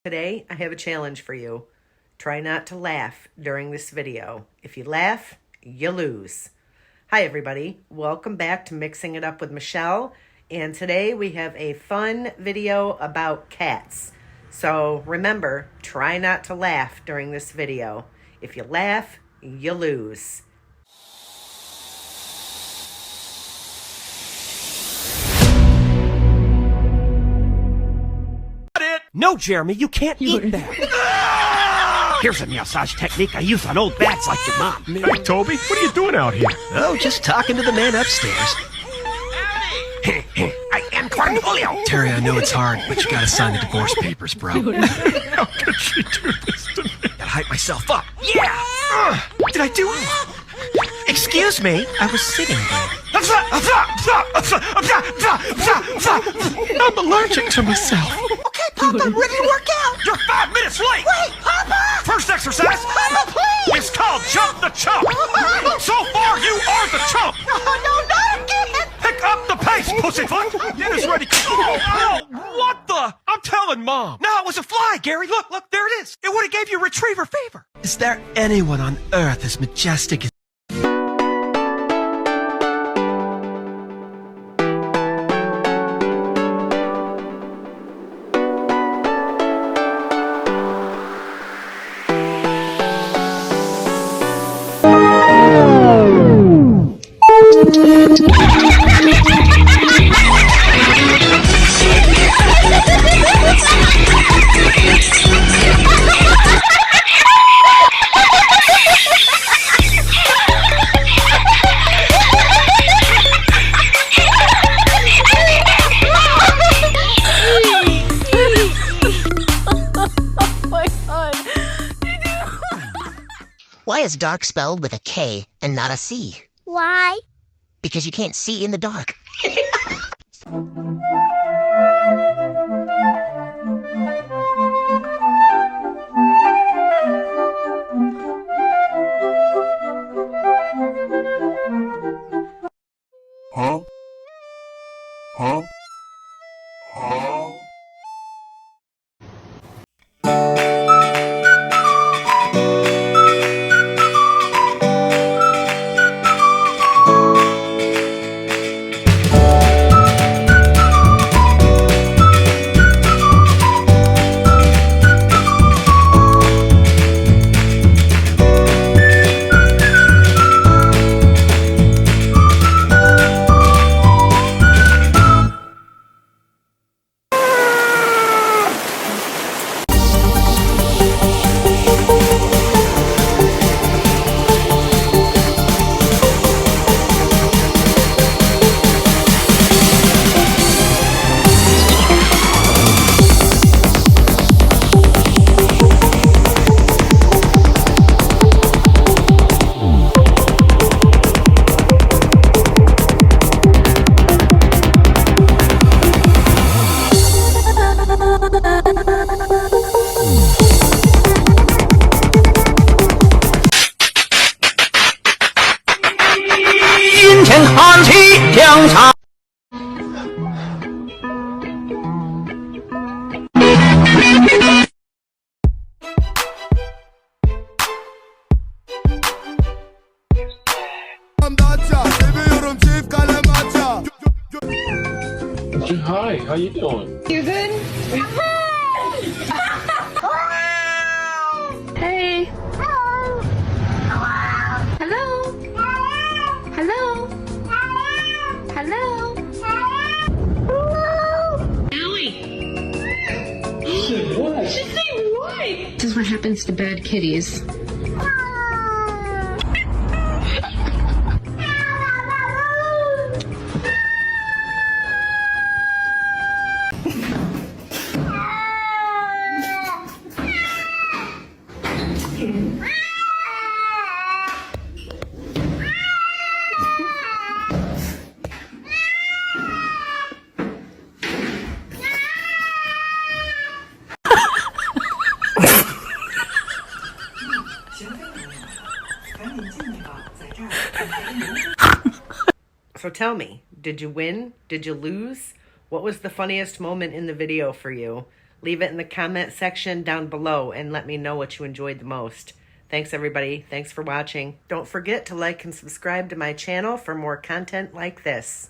Today, I have a challenge for you. Try not to laugh during this video. If you laugh, you lose. Hi, everybody. Welcome back to Mixing It Up with Michelle. And today we have a fun video about cats. So remember, try not to laugh during this video. If you laugh, you lose. No, Jeremy, you can't eat that. Here's a massage technique I use on old bats like your mom. Hey, Toby, what are you doing out here? Oh, just talking to the man upstairs. I am Cornholio. Terry, I know it's hard, but you gotta sign the divorce papers, bro. How could she do this to me? Gotta hype myself up. Yeah! Did I do it? Excuse me, I was sitting there. I'm allergic to myself. Okay, Papa, I'm ready to work out. You're 5 minutes late. Wait, Papa! First exercise. Papa, please! It's called Jump the Chump. So far, you are the chump. No, not again. Pick up the pace, pussyfoot. Get us ready. Oh, what the? I'm telling Mom. No, it was a fly, Gary. Look, there it is. It would have gave you retriever fever. Is there anyone on earth as majestic as... Why is dark spelled with a K and not a C? Why? Because you can't see in the dark. Hi, how you doing? You good? Hey. Hello. Hello. Hello. Hello. Allie. She said what? She said what? This is what happens to bad kitties. So tell me, did you win? Did you lose? What was the funniest moment in the video for you? Leave it in the comment section down below and let me know what you enjoyed the most. Thanks, everybody. Thanks for watching. Don't forget to like and subscribe to my channel for more content like this.